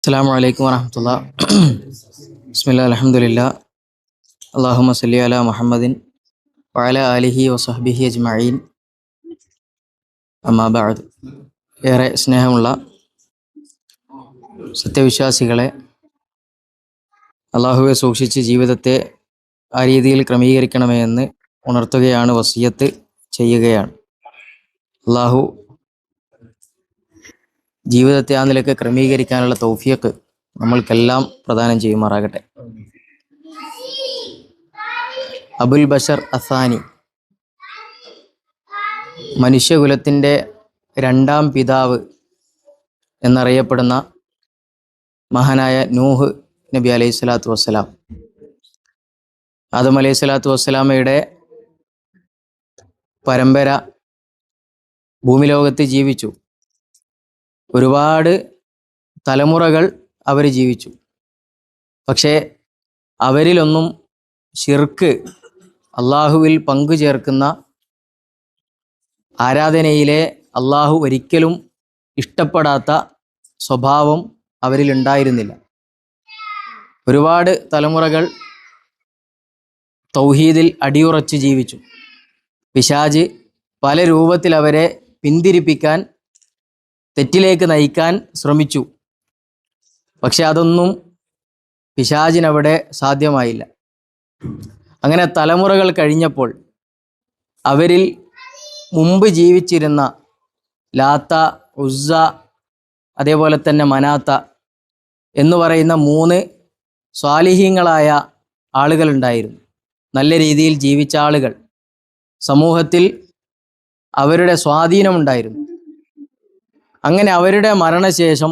അസ്സലാമു അലൈക്കും വറഹ്മത്തുള്ളാഹി. ബിസ്മില്ലാ അൽഹംദുലില്ലാ. അല്ലാഹുമ്മ സല്ലി അലാ മുഹമ്മദിൻ വഅലാ ആലിഹി വസഹ്ബിഹി അജ്മഈൻ. അമ്മാ ബഅദ്. ഏറെ സ്നേഹമുള്ള സത്യവിശ്വാസികളെ, അള്ളാഹുവെ സൂക്ഷിച്ച് ജീവിതത്തെ ആ രീതിയിൽ ക്രമീകരിക്കണമെന്ന് ഉണർത്തുകയാണ്, വസിയത്ത് ചെയ്യുകയാണ്. അള്ളാഹു ജീവിതത്തെ ആ നിലക്ക് ക്രമീകരിക്കാനുള്ള തൗഫീഖ് നമ്മൾക്കെല്ലാം പ്രദാനം ചെയ്യുമാറാകട്ടെ. അബുൽ ബഷർ അസാനി, മനുഷ്യകുലത്തിൻ്റെ രണ്ടാം പിതാവ് എന്നറിയപ്പെടുന്ന മഹാനായ നൂഹ് നബി അലൈഹി സ്വലാത്തു വസ്സലാം, ആദം അലൈഹി സ്വലാത്തു വസ്സലാമയുടെ പരമ്പര ഭൂമി ലോകത്ത് ജീവിച്ചു. ഒരുപാട് തലമുറകൾ അവർ ജീവിച്ചു. പക്ഷേ അവരിലൊന്നും ശിർക്ക്, അള്ളാഹുവിൽ പങ്കു ചേർക്കുന്ന ആരാധനയിലെ അള്ളാഹു ഒരിക്കലും ഇഷ്ടപ്പെടാത്ത സ്വഭാവം അവരിലുണ്ടായിരുന്നില്ല. ഒരുപാട് തലമുറകൾ തൗഹീദിൽ അടിയുറച്ച് ജീവിച്ചു. പിശാച് പല രൂപത്തിൽ അവരെ പിന്തിരിപ്പിക്കാൻ, തെറ്റിലേക്ക് നയിക്കാൻ ശ്രമിച്ചു. പക്ഷെ അതൊന്നും പിശാചിനവിടെ സാധ്യമായില്ല. അങ്ങനെ തലമുറകൾ കഴിഞ്ഞപ്പോൾ അവരിൽ മുമ്പ് ജീവിച്ചിരുന്ന ലാത്ത, ഉസ്സ, അതേപോലെ തന്നെ മനാത്ത എന്ന് പറയുന്ന 3 സ്വാലിഹീങ്ങളായ ആളുകളുണ്ടായിരുന്നു. നല്ല രീതിയിൽ ജീവിച്ച ആളുകൾ. സമൂഹത്തിൽ അവരുടെ സ്വാധീനമുണ്ടായിരുന്നു. അങ്ങനെ അവരുടെ മരണശേഷം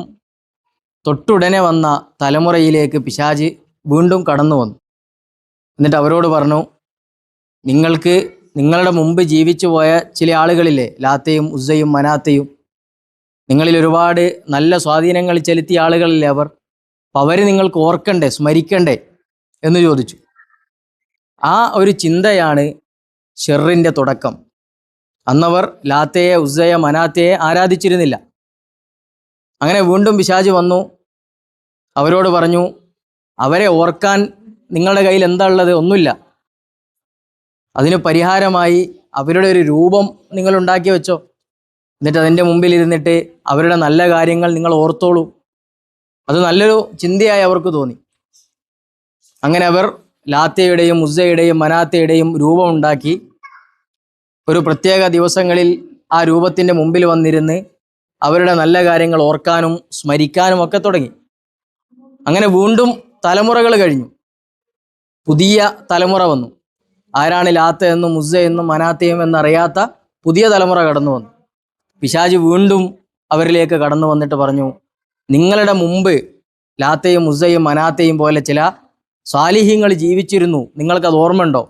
തൊട്ടുടനെ വന്ന തലമുറയിലേക്ക് പിശാച് വീണ്ടും കടന്നു വന്നു. എന്നിട്ട് അവരോട് പറഞ്ഞു, നിങ്ങൾക്ക് നിങ്ങളുടെ മുമ്പ് ജീവിച്ചു പോയ ചില ആളുകളില്ലേ, ലാത്തയും ഉസ്സയും മനാത്തയും, നിങ്ങളിൽ ഒരുപാട് നല്ല സ്വാധീനങ്ങൾ ചെലുത്തിയ ആളുകളില്ലേ അവർ, അപ്പം അവർ നിങ്ങൾക്ക് ഓർക്കണ്ടേ, സ്മരിക്കണ്ടേ എന്ന് ചോദിച്ചു. ആ ഒരു ചിന്തയാണ് ഷെറിൻ്റെ തുടക്കം. അന്നവർ ലാത്തയെ, ഉസ്സയെ, മനാത്തയെ ആരാധിച്ചിരുന്നില്ല. അങ്ങനെ വീണ്ടും പിശാച് വന്നു, അവരോട് പറഞ്ഞു, അവരെ ഓർക്കാൻ നിങ്ങളുടെ കയ്യിൽ എന്താ ഉള്ളത്? ഒന്നുമില്ല. അതിന് പരിഹാരമായി അവരുടെ ഒരു രൂപം നിങ്ങൾ ഉണ്ടാക്കി വെച്ചോ. എന്നിട്ട് അതിൻ്റെ മുമ്പിൽ ഇരുന്നിട്ട് അവരുടെ നല്ല കാര്യങ്ങൾ നിങ്ങൾ ഓർത്തോളൂ. അത് നല്ലൊരു ചിന്തയായി അവർക്ക് തോന്നി. അങ്ങനെ അവർ ലാത്തയുടെയും ഉസ്സയുടെയും മനാത്തയുടെയും രൂപം ഉണ്ടാക്കി. ഒരു പ്രത്യേക ദിവസങ്ങളിൽ ആ രൂപത്തിൻ്റെ മുമ്പിൽ വന്നിരുന്ന് അവരുടെ നല്ല കാര്യങ്ങൾ ഓർക്കാനും സ്മരിക്കാനും ഒക്കെ തുടങ്ങി. അങ്ങനെ വീണ്ടും തലമുറകൾ കഴിഞ്ഞു. പുതിയ തലമുറ വന്നു. ആരാണ് ലാത്ത എന്നും ഉസ്സ എന്നും മനാത്തയും എന്നറിയാത്ത പുതിയ തലമുറ കടന്നു വന്നു. പിശാച് വീണ്ടും അവരിലേക്ക് കടന്നു വന്നിട്ട് പറഞ്ഞു, നിങ്ങളുടെ മുമ്പ് ലാത്തയും ഉസ്സയും മനാത്തയും പോലെ ചില സ്വാലിഹ്യങ്ങൾ ജീവിച്ചിരുന്നു, നിങ്ങൾക്കത് ഓർമ്മയുണ്ടോ?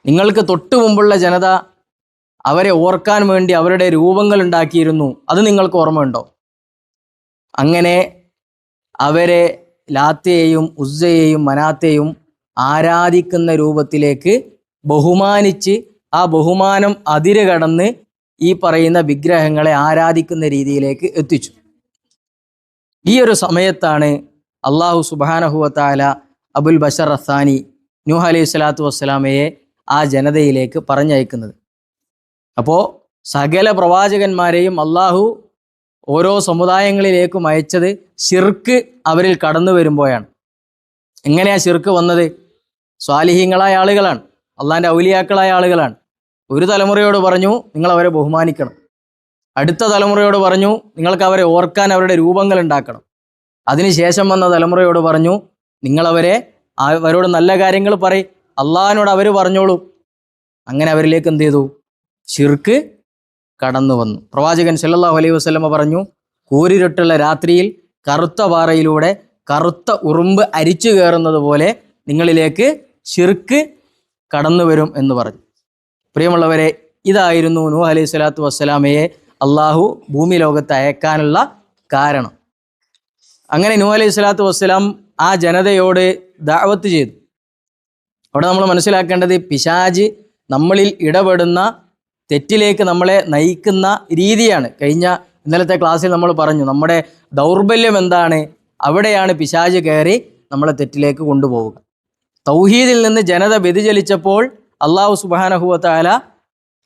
നിങ്ങൾക്ക് തൊട്ടു മുമ്പുള്ള ജനത അവരെ ഓർക്കാൻ വേണ്ടി അവരുടെ രൂപങ്ങൾ ഉണ്ടാക്കിയിരുന്നു, അത് നിങ്ങൾക്ക് ഓർമ്മയുണ്ടോ? അങ്ങനെ അവരെ ലാത്തയെയും ഉസ്സയെയും മനാത്തയെയും ആരാധിക്കുന്ന രൂപത്തിലേക്ക് ബഹുമാനിച്ച്, ആ ബഹുമാനം അതിര് കടന്ന് ഈ പറയുന്ന വിഗ്രഹങ്ങളെ ആരാധിക്കുന്ന രീതിയിലേക്ക് എത്തിച്ചു. ഈ ഒരു സമയത്താണ് അള്ളാഹു സുബ്ഹാനഹു വ തആല അബുൽ ബഷർ അസാനി നൂഹ് അലൈഹി സ്വലാത്തു വസ്സലാമയെ ആ ജനതയിലേക്ക് പറഞ്ഞയക്കുന്നത്. അപ്പോൾ സകല പ്രവാചകന്മാരെയും അള്ളാഹു ഓരോ സമുദായങ്ങളിലേക്കും അയച്ചത് ശിർക്ക് അവരിൽ കടന്നു വരുമ്പോഴാണ്. എങ്ങനെയാ ശിർക്ക് വന്നത്? സ്വാലിഹീങ്ങളായ ആളുകളാണ്, അള്ളാഹിൻ്റെ ഔലിയാക്കളായ ആളുകളാണ്. ഒരു തലമുറയോട് പറഞ്ഞു, നിങ്ങൾ അവരെ ബഹുമാനിക്കണം. അടുത്ത തലമുറയോട് പറഞ്ഞു, നിങ്ങൾക്ക് അവരെ ഓർക്കാൻ അവരുടെ രൂപങ്ങൾ ഉണ്ടാക്കണം. അതിനുശേഷം വന്ന തലമുറയോട് പറഞ്ഞു, അവരോട് നല്ല കാര്യങ്ങൾ പറയും, അള്ളാഹിനോട് അവർ പറഞ്ഞോളൂ. അങ്ങനെ അവരിലേക്ക് എന്ത് ചെയ്തു? ശിർക്ക് കടന്നു വന്നു. പ്രവാചകൻ സല്ലല്ലാഹു അലൈഹി വസല്ലമ പറഞ്ഞു, കൂരിരുട്ടുള്ള രാത്രിയിൽ കറുത്ത പാറയിലൂടെ കറുത്ത ഉറുമ്പ് അരിച്ചു കയറുന്നത് പോലെ നിങ്ങളിലേക്ക് ശിർക്ക് കടന്നു വരും എന്ന് പറഞ്ഞു. പ്രിയമുള്ളവരെ, ഇതായിരുന്നു നൂഹ് അലൈഹി സ്വലാത്തു വസ്സലാമയെ അള്ളാഹു ഭൂമി ലോകത്ത് അയക്കാനുള്ള കാരണം. അങ്ങനെ നൂഹ് അലൈഹി സ്വലാത്തു വസ്സലാം ആ ജനതയോട് ദഅവത്ത് ചെയ്തു. അവിടെ നമ്മൾ മനസ്സിലാക്കേണ്ടത്, പിശാച് നമ്മളിൽ ഇടപെടുന്ന തെറ്റിലേക്ക് നമ്മളെ നയിക്കുന്ന രീതിയാണ്. ഇന്നലത്തെ ക്ലാസ്സിൽ നമ്മൾ പറഞ്ഞു, നമ്മുടെ ദൗർബല്യം എന്താണ്? അവിടെയാണ് പിശാച് കയറി നമ്മളെ തെറ്റിലേക്ക് കൊണ്ടുപോവുക. തൗഹീദിൽ നിന്ന് ജനത വ്യതിചലിച്ചപ്പോൾ അള്ളാഹു സുബ്ഹാനഹു വ തആല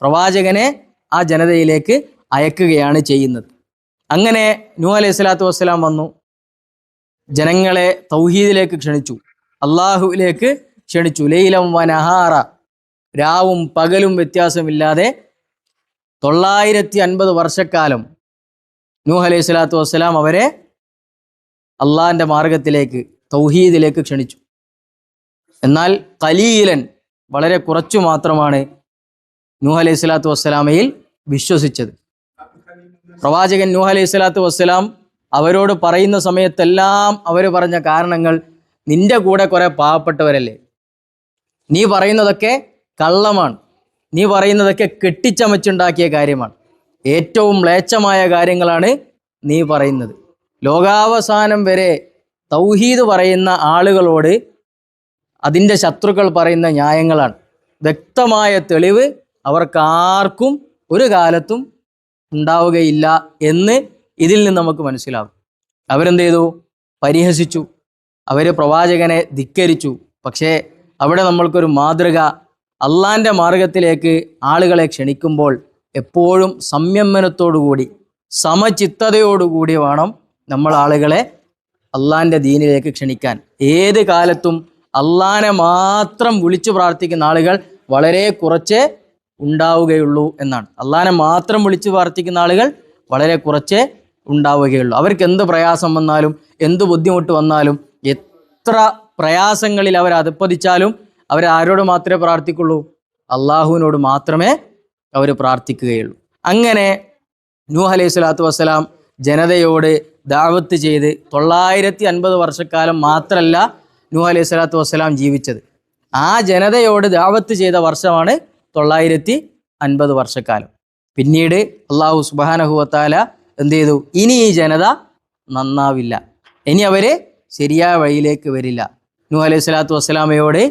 പ്രവാചകനെ ആ ജനതയിലേക്ക് അയക്കുകയാണ് ചെയ്യുന്നത്. അങ്ങനെ നൂഹ് അലൈഹി സ്വലാത്തു വസ്സലാം വന്നു, ജനങ്ങളെ തൗഹീദിലേക്ക് ക്ഷണിച്ചു, അള്ളാഹുവിലേക്ക് ക്ഷണിച്ചു. ലൈലം വനഹാറ, രാവും പകലും വ്യത്യാസമില്ലാതെ 950 വർഷക്കാലം നൂഹ് അലൈഹി സ്വലാത്തു വസ്സലാം അവരെ അള്ളാഹിൻ്റെ മാർഗത്തിലേക്ക് തൗഹീദിലേക്ക് ക്ഷണിച്ചു. എന്നാൽ ഖലീലൻ, വളരെ കുറച്ചു മാത്രമാണ് നൂഹ് അലൈഹി സ്വലാത്തു വസ്സലാമയിൽ വിശ്വസിച്ചത്. പ്രവാചകൻ നൂഹ് അലൈഹി സ്വലാത്തു വസ്സലാം അവരോട് പറയുന്ന സമയത്തെല്ലാം അവർ പറഞ്ഞ കാരണങ്ങൾ, നിന്റെ കൂടെ കുറെ പാവപ്പെട്ടവരല്ലേ, നീ പറയുന്നതൊക്കെ കള്ളമാണ്, നീ പറയുന്നതൊക്കെ കെട്ടിച്ചമച്ചുണ്ടാക്കിയ കാര്യമാണ്, ഏറ്റവും മ്ലേച്ഛമായ കാര്യങ്ങളാണ് നീ പറയുന്നത്. ലോകാവസാനം വരെ തൗഹീദ് പറയുന്ന ആളുകളോട് അതിൻ്റെ ശത്രുക്കൾ പറയുന്ന ന്യായങ്ങളാണ്. വ്യക്തമായ തെളിവ് അവർക്കാർക്കും ഒരു കാലത്തും ഉണ്ടാവുകയില്ല എന്ന് ഇതിൽ നിന്ന് നമുക്ക് മനസ്സിലാകും. അവരെന്ത് ചെയ്തു? പരിഹസിച്ചു, അവർ പ്രവാചകനെ ധിക്കരിച്ചു. പക്ഷേ അവിടെ നമ്മൾക്കൊരു മാതൃക, അള്ളാൻ്റെ മാർഗത്തിലേക്ക് ആളുകളെ ക്ഷണിക്കുമ്പോൾ എപ്പോഴും സംയമനത്തോടുകൂടി സമചിത്തതയോടുകൂടി വേണം നമ്മൾ ആളുകളെ അള്ളാൻ്റെ ദീനിലേക്ക് ക്ഷണിക്കാൻ. ഏത് കാലത്തും അള്ളാനെ മാത്രം വിളിച്ചു പ്രാർത്ഥിക്കുന്ന ആളുകൾ വളരെ കുറച്ചേ ഉണ്ടാവുകയുള്ളൂ എന്നാണ്. അള്ളാനെ മാത്രം വിളിച്ചു പ്രാർത്ഥിക്കുന്ന ആളുകൾ വളരെ കുറച്ചേ ഉണ്ടാവുകയുള്ളൂ. അവർക്ക് എന്ത് പ്രയാസം വന്നാലും എന്ത് ബുദ്ധിമുട്ട് വന്നാലും എത്ര പ്രയാസങ്ങളിൽ അവർ അധപ്പതിച്ചാലും അവർ ആരോട് മാത്രമേ പ്രാർത്ഥിക്കുള്ളൂ? അള്ളാഹുവിനോട് മാത്രമേ അവർ പ്രാർത്ഥിക്കുകയുള്ളൂ. അങ്ങനെ നൂഹ് അലൈഹി സ്വലാത്തു വസ്സലാം ജനതയോട് ദഅവത്ത് ചെയ്ത് 950 വർഷക്കാലം മാത്രമല്ല നൂഹ് അലൈഹി സ്വലാത്തു വസ്സലാം ജീവിച്ചത്. ആ ജനതയോട് ദഅവത്ത് ചെയ്ത വർഷമാണ് 950 വർഷക്കാലം. പിന്നീട് അള്ളാഹു സുബ്ഹാനഹു വ തആല എന്ത് ചെയ്തു? ഇനി ഈ ജനത നന്നാവില്ല, ഇനി അവർ ശരിയായ വഴിയിലേക്ക് വരില്ല. നൂഹ് അലൈഹി സ്വലാത്തു വസ്സലാമയോട്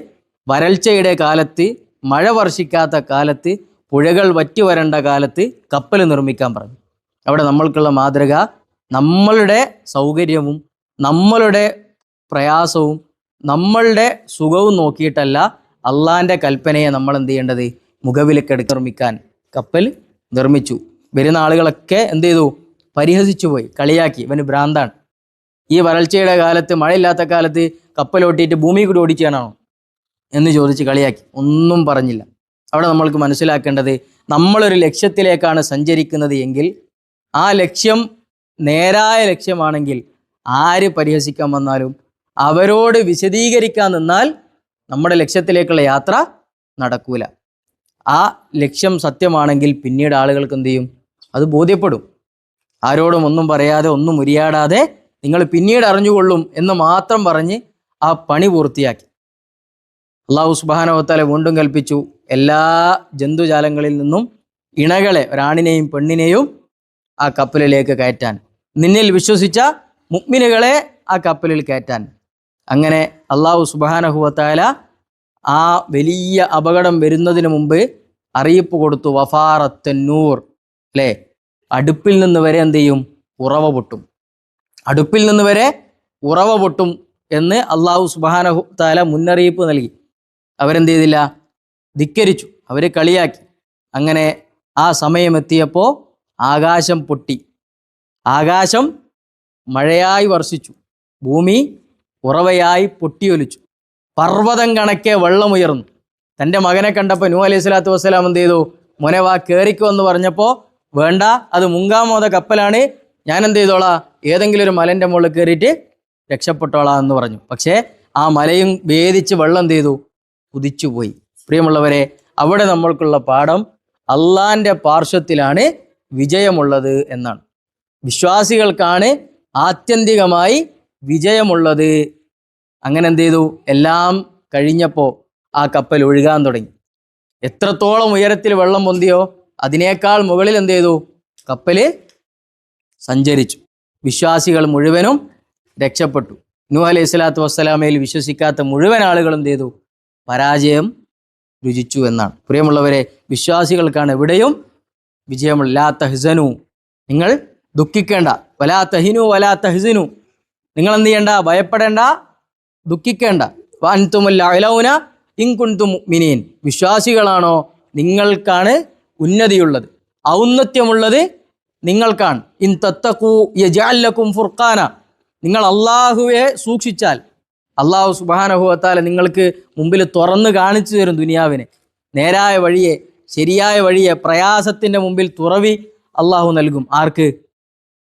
വരൾച്ചയുടെ കാലത്ത്, മഴ വർഷിക്കാത്ത കാലത്ത്, പുഴകൾ വറ്റി വരേണ്ട കാലത്ത് കപ്പൽ നിർമ്മിക്കാൻ പറഞ്ഞു. അവിടെ നമ്മൾക്കുള്ള മാതൃക, നമ്മളുടെ സൗകര്യവും നമ്മളുടെ പ്രയാസവും നമ്മളുടെ സുഖവും നോക്കിയിട്ടല്ല അള്ളാൻ്റെ കൽപ്പനയെ നമ്മൾ എന്ത് ചെയ്യേണ്ടത്? മുഖവിലക്കെടുത്ത് നിർമ്മിക്കാൻ കപ്പൽ നിർമ്മിച്ചു. വരുന്ന ആളുകളൊക്കെ എന്ത് ചെയ്തു? പരിഹസിച്ചു പോയി, കളിയാക്കി, ഇവന് ഭ്രാന്താണ്, ഈ വരൾച്ചയുടെ കാലത്ത്, മഴയില്ലാത്ത കാലത്ത് കപ്പലോട്ടിയിട്ട് ഭൂമി കൂടി ഓടിക്കാനാണോ എന്ന് ചോദിച്ച് കളിയാക്കി. ഒന്നും പറഞ്ഞില്ല. അവിടെ നമ്മൾക്ക് മനസ്സിലാക്കേണ്ടത്, നമ്മളൊരു ലക്ഷ്യത്തിലേക്കാണ് സഞ്ചരിക്കുന്നത് എങ്കിൽ ആ ലക്ഷ്യം നേരായ ലക്ഷ്യമാണെങ്കിൽ ആര് പരിഹസിക്കാൻ വന്നാലും അവരോട് വിശദീകരിക്കാൻ നിന്നാൽ നമ്മുടെ ലക്ഷ്യത്തിലേക്കുള്ള യാത്ര നടക്കൂല. ആ ലക്ഷ്യം സത്യമാണെങ്കിൽ പിന്നീട് ആളുകൾക്ക് എന്ത് ചെയ്യും? അത് ബോധ്യപ്പെടും. ആരോടും ഒന്നും പറയാതെ, ഒന്നും ഉരിയാടാതെ നിങ്ങൾ പിന്നീട് അറിഞ്ഞുകൊള്ളും എന്ന് മാത്രം പറഞ്ഞ് ആ പണി പൂർത്തിയാക്കി. അള്ളാഹു സുബ്ഹാനഹു വ തആല വീണ്ടും കൽപ്പിച്ചു, എല്ലാ ജന്തുജാലങ്ങളിൽ നിന്നും ഇണകളെ, ഒരാണിനെയും പെണ്ണിനെയും ആ കപ്പലിലേക്ക് കയറ്റാൻ, നിന്നിൽ വിശ്വസിച്ച മുഅ്മിനുകളെ ആ കപ്പലിൽ കയറ്റാൻ. അങ്ങനെ അള്ളാഹു സുബ്ഹാനഹു വ തആല ആ വലിയ അപകടം വരുന്നതിന് മുമ്പ് അറിയിപ്പ് കൊടുത്തു. വഫാറത്തന്നൂർ, അല്ലേ? അടുപ്പിൽ നിന്ന് വരെ എന്ത് ചെയ്യും? ഉറവ പൊട്ടും. അടുപ്പിൽ നിന്ന് വരെ ഉറവ പൊട്ടും എന്ന് അള്ളാഹു സുബ്ഹാനഹു വ തആല മുന്നറിയിപ്പ് നൽകി. അവരെന്ത് ചെയ്തില്ല? ധിക്കരിച്ചു, അവർ കളിയാക്കി. അങ്ങനെ ആ സമയമെത്തിയപ്പോൾ ആകാശം പൊട്ടി, ആകാശം മഴയായി വർഷിച്ചു, ഭൂമി ഉറവയായി പൊട്ടിയൊലിച്ചു, പർവ്വതം കണക്കെ വെള്ളമുയർന്നു. തൻ്റെ മകനെ കണ്ടപ്പോൾ നൂഹ് അലൈഹി സ്വലാത്തു വസ്സലാം എന്ത് ചെയ്തു? മോനെ വാ, കയറിക്കോ എന്ന് പറഞ്ഞപ്പോൾ, വേണ്ട, അത് മുങ്കാമോദ കപ്പലാണ്, ഞാൻ എന്ത് ചെയ്തോളാം? ഏതെങ്കിലും ഒരു മലൻ്റെ മുകളിൽ കയറിയിട്ട് രക്ഷപ്പെട്ടോളാം എന്ന് പറഞ്ഞു. പക്ഷേ ആ മലയും ഭേദിച്ച് വെള്ളം എന്ത് ചെയ്തു? കുതിച്ചുപോയി. പ്രിയമുള്ളവരെ, അവിടെ നമ്മൾക്കുള്ള പാഠം, അള്ളാൻ്റെ പാർശ്വത്തിലാണ് വിജയമുള്ളത് എന്നാണ്. വിശ്വാസികൾക്കാണ് ആത്യന്തികമായി വിജയമുള്ളത്. അങ്ങനെ എന്ത് ചെയ്തു? എല്ലാം കഴിഞ്ഞപ്പോൾ ആ കപ്പൽ ഒഴുകാൻ തുടങ്ങി. എത്രത്തോളം ഉയരത്തിൽ വെള്ളം പൊന്തിയോ അതിനേക്കാൾ മുകളിൽ എന്ത് ചെയ്തു? കപ്പൽ സഞ്ചരിച്ചു. വിശ്വാസികൾ മുഴുവനും രക്ഷപ്പെട്ടു. നൂഹ് അലൈഹി സ്വലാത്തു വസ്സലാമയിൽ വിശ്വസിക്കാത്ത മുഴുവൻ ആളുകളും എന്ത് ചെയ്തു? പരാജയം രുചിച്ചു എന്നാണ്. പ്രിയമുള്ളവരെ, വിശ്വാസികൾക്കാണ് എവിടെയും വിജയമുള്ള. ലാ തഹ്സനു, നിങ്ങൾ ദുഃഖിക്കേണ്ട. വലാ തഹിനു വലാ തഹ്സനു, നിങ്ങൾ എന്ത് ചെയ്യണ്ട, ഭയപ്പെടേണ്ട, ദുഃഖിക്കേണ്ട. വഅൻതുമുൽ അഅലൗന ഇൻ കുൻതും മുഅ്മിനീൻ, വിശ്വാസികളാണോ നിങ്ങൾക്കാണ് ഉന്നതിയുള്ളത്, ഔന്നത്യമുള്ളത് നിങ്ങൾക്കാണ്. ഇൻ തത്തഖൂ യജ്അൽ ലക്കും ഫുർഖാന, നിങ്ങൾ അള്ളാഹുവെ സൂക്ഷിച്ചാൽ അള്ളാഹു സുബ്ഹാനഹു വ തആല നിങ്ങൾക്ക് മുമ്പിൽ തുറന്നു കാണിച്ചു തരും ദുനിയാവിനെ, നേരായ വഴിയെ, ശരിയായ വഴിയെ. പ്രയാസത്തിൻ്റെ മുമ്പിൽ തുറവി അള്ളാഹു നൽകും. ആർക്ക്?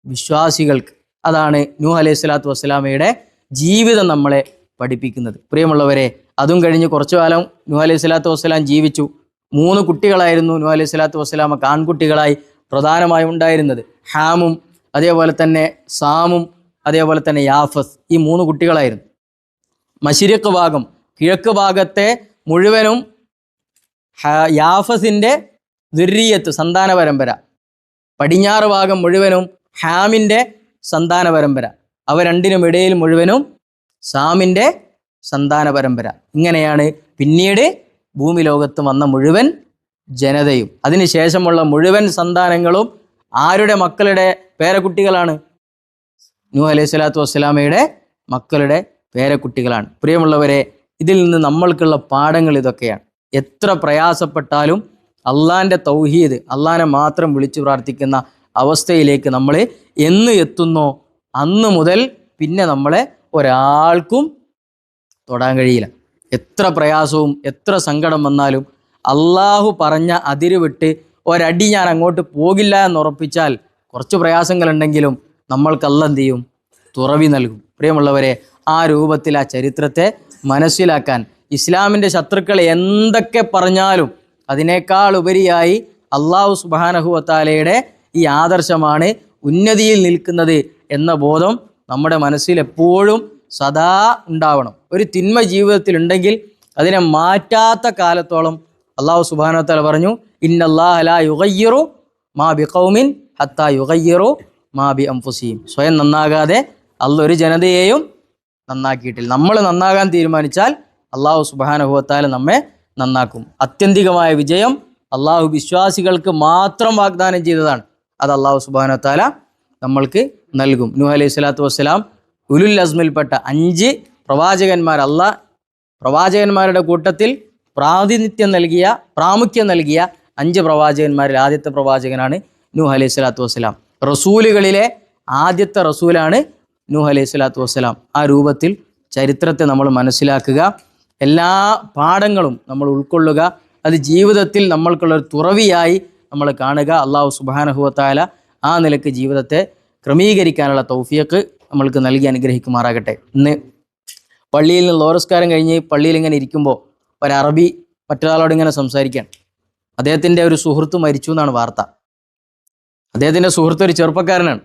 വിശ്വാസികൾക്ക്. അതാണ് നൂഹ് അലൈഹി സ്വലാത്തു വസ്സലാമയുടെ ജീവിതം നമ്മളെ പഠിപ്പിക്കുന്നത്. പ്രിയമുള്ളവരെ, അതും കഴിഞ്ഞ് കുറച്ചു കാലം നൂഹ് അലൈഹി സ്വലാത്തു വസ്സലാം ജീവിച്ചു. 3 കുട്ടികളായിരുന്നു നൂഹ് അലൈഹി സ്വലാത്തു വസ്സലാമ ആൺകുട്ടികളായി പ്രധാനമായും ഉണ്ടായിരുന്നത്. ഹാമും അതേപോലെ തന്നെ സാമും അതേപോലെ തന്നെ യാഫസ്, ഈ 3 കുട്ടികളായിരുന്നു. മശരിഖ് ഭാഗം, കിഴക്ക് ഭാഗത്തെ മുഴുവനും യാഫസിൻ്റെ ദുർരിയത്ത്, സന്താന പരമ്പര. പടിഞ്ഞാറ് ഭാഗം മുഴുവനും ഹാമിൻ്റെ സന്താന പരമ്പര. അവ രണ്ടിനും ഇടയിൽ മുഴുവനും സാമിൻ്റെ സന്താന പരമ്പര. ഇങ്ങനെയാണ് പിന്നീട് ഭൂമി ലോകത്ത് വന്ന മുഴുവൻ ജനതയും. അതിനുശേഷമുള്ള മുഴുവൻ സന്താനങ്ങളും ആരുടെ മക്കളുടെ പേരക്കുട്ടികളാണ്? നൂഹ് അലൈഹി സ്വലാത്തു വസ്സലാമയുടെ മക്കളുടെ പേരക്കുട്ടികളാണ്. പ്രിയമുള്ളവരെ, ഇതിൽ നിന്ന് നമ്മൾക്കുള്ള പാഠങ്ങൾ ഇതൊക്കെയാണ്. എത്ര പ്രയാസപ്പെട്ടാലും അള്ളാൻ്റെ തൗഹീദ്, അള്ളാനെ മാത്രം വിളിച്ചു പ്രാർത്ഥിക്കുന്ന അവസ്ഥയിലേക്ക് നമ്മൾ എന്ന് എത്തുന്നോ അന്ന് മുതൽ പിന്നെ നമ്മളെ ഒരാൾക്കും തൊടാൻ കഴിയില്ല. എത്ര പ്രയാസവും എത്ര സങ്കടം വന്നാലും അള്ളാഹു പറഞ്ഞ അതിര് വിട്ട് ഒരടി ഞാൻ അങ്ങോട്ട് പോകില്ല എന്നുറപ്പിച്ചാൽ കുറച്ച് പ്രയാസങ്ങളുണ്ടെങ്കിലും നമ്മൾക്ക് അല്ലാഹ് എന്ത് ചെയ്യും? തുറവി നൽകും. പ്രിയമുള്ളവരെ, ആ രൂപത്തിൽ ആ ചരിത്രത്തെ മനസ്സിലാക്കാൻ ഇസ്ലാമിൻ്റെ ശത്രുക്കൾ എന്തൊക്കെ പറഞ്ഞാലും അതിനേക്കാൾ ഉപരിയായി അള്ളാഹു സുബ്ഹാനഹു വ തആലയുടെ ഈ ആദർശമാണ് ഉന്നതിയിൽ നിൽക്കുന്നത് എന്ന ബോധം നമ്മുടെ മനസ്സിൽ എപ്പോഴും സദാ ഉണ്ടാവണം. ഒരു തിന്മ ജീവിതത്തിൽ ഉണ്ടെങ്കിൽ അതിനെ മാറ്റാത്ത കാലത്തോളം അള്ളാഹു സുബ്ഹാനഹു വ തആല പറഞ്ഞു, ഇന്നല്ലാഹ ലാ യുഗയ്യിറു മാ ബിഖൗമിൻ ഹത്താ യുഗയ്യിറു മാ ബി അൻഫുസിഹിം. സ്വയം നന്നാകാതെ അല്ലാഹ് ഒരു ജനതയെയും നന്നാക്കിയിട്ടില്ല. നമ്മൾ നന്നാകാൻ തീരുമാനിച്ചാൽ അള്ളാഹു സുബ്ഹാനഹു വ തആല നമ്മെ നന്നാക്കും. ആത്യന്തികമായ വിജയം അള്ളാഹു വിശ്വാസികൾക്ക് മാത്രം വാഗ്ദാനം ചെയ്തതാണ്. അത് അള്ളാഹു സുബ്ഹാനഹു വ തആല നമ്മൾക്ക് നൽകും. നൂഹ് അലൈഹി സ്വലാത്തു വസ്സലാം ഉലുൽ അസ്മിൽപ്പെട്ട 5 പ്രവാചകന്മാർ, അള്ളാഹ് പ്രവാചകന്മാരുടെ കൂട്ടത്തിൽ പ്രാമുഖ്യം നൽകിയ 5 പ്രവാചകന്മാരിൽ ആദ്യത്തെ പ്രവാചകനാണ് നൂഹ് അലൈഹി സ്വലാത്തു വസ്സലാം. റസൂലുകളിലെ ആദ്യത്തെ റസൂലാണ് നൂഹ് അലൈഹി സ്വലാത്തു വസ്സലാം. ആ രൂപത്തിൽ ചരിത്രത്തെ നമ്മൾ മനസ്സിലാക്കുക, എല്ലാ പാഠങ്ങളും നമ്മൾ ഉൾക്കൊള്ളുക, അത് ജീവിതത്തിൽ നമ്മൾക്കുള്ളൊരു തുറവിയായി നമ്മൾ കാണുക. അള്ളാഹു സുബ്ഹാനഹു വ തആല ആ നിലക്ക് ജീവിതത്തെ ക്രമീകരിക്കാനുള്ള തൗഫീഖ് നമ്മൾക്ക് നൽകി അനുഗ്രഹിക്കുമാറാകട്ടെ. ഇന്ന് പള്ളിയിൽ നിന്ന് ലോറസ്കാരം കഴിഞ്ഞ് പള്ളിയിൽ ഇങ്ങനെ ഇരിക്കുമ്പോൾ ഒരു അറബി മറ്റൊരാളോട് ഇങ്ങനെ സംസാരിക്കുകയാണ്. അദ്ദേഹത്തിൻ്റെ ഒരു സുഹൃത്ത് മരിച്ചു എന്നാണ് വാർത്ത. അദ്ദേഹത്തിൻ്റെ സുഹൃത്ത് ഒരു ചെറുപ്പക്കാരനാണ്.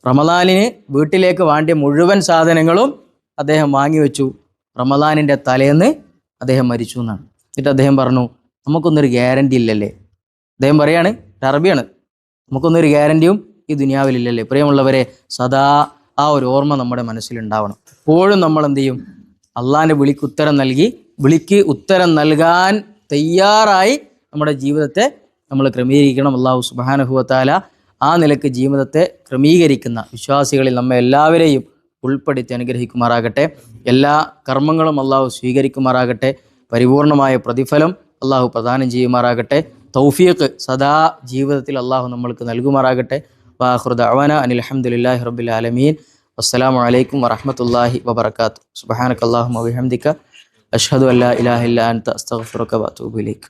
റമദാനിന് വീട്ടിലേക്ക് വേണ്ടിയ മുഴുവൻ സാധനങ്ങളും അദ്ദേഹം വാങ്ങിവെച്ചു. റമദാനിൻ്റെ തലേന്ന് അദ്ദേഹം മരിച്ചു എന്നാണ്. എന്നിട്ട് അദ്ദേഹം പറഞ്ഞു, നമുക്കൊന്നൊരു ഗ്യാരണ്ടി ഇല്ലല്ലേ? അദ്ദേഹം പറയാണ്, അറബിയാണ്, നമുക്കൊന്നൊരു ഗ്യാരണ്ടിയും ഈ ദുനിയാവിലില്ലല്ലേ? പ്രിയമുള്ളവരെ, സദാ ആ ഒരു ഓർമ്മ നമ്മുടെ മനസ്സിലുണ്ടാവണം. എപ്പോഴും നമ്മൾ എന്ത് ചെയ്യും? അള്ളാഹിൻ്റെ വിളിക്ക് ഉത്തരം നൽകാൻ തയ്യാറായി നമ്മുടെ ജീവിതത്തെ നമ്മൾ ക്രമീകരിക്കണം. അള്ളാഹു സുബ്ഹാനഹു വ തആല ആ നിലക്ക് ജീവിതത്തെ ക്രമീകരിക്കുന്ന വിശ്വാസികളിൽ നമ്മെ എല്ലാവരെയും ഉൾപ്പെടുത്തി അനുഗ്രഹിക്കുമാറാകട്ടെ. എല്ലാ കർമ്മങ്ങളും അള്ളാഹു സ്വീകരിക്കുമാറാകട്ടെ. പരിപൂർണമായ പ്രതിഫലം അള്ളാഹു പ്രദാനം ചെയ്യുമാറാകട്ടെ. തൗഫീഖ് സദാ ജീവിതത്തിൽ അള്ളാഹു നമ്മൾക്ക് നൽകുമാറാകട്ടെ. വആഖിറു ദഅവാന അനിൽ ഹംദുലില്ലാഹി റബ്ബിൽ ആലമീൻ. അസ്സലാമു അലൈക്കും വറഹ്മത്തുള്ളാഹി വബറകാതുഹു. സുബ്ഹാനക അല്ലാഹുമ്മ വബിഹംദിക അഷ്ഹദു അല്ലാ ഇലാഹ ഇല്ലാ അൻത അസ്തഗ്ഫിറുക വഅതൂബു ഇലൈക്.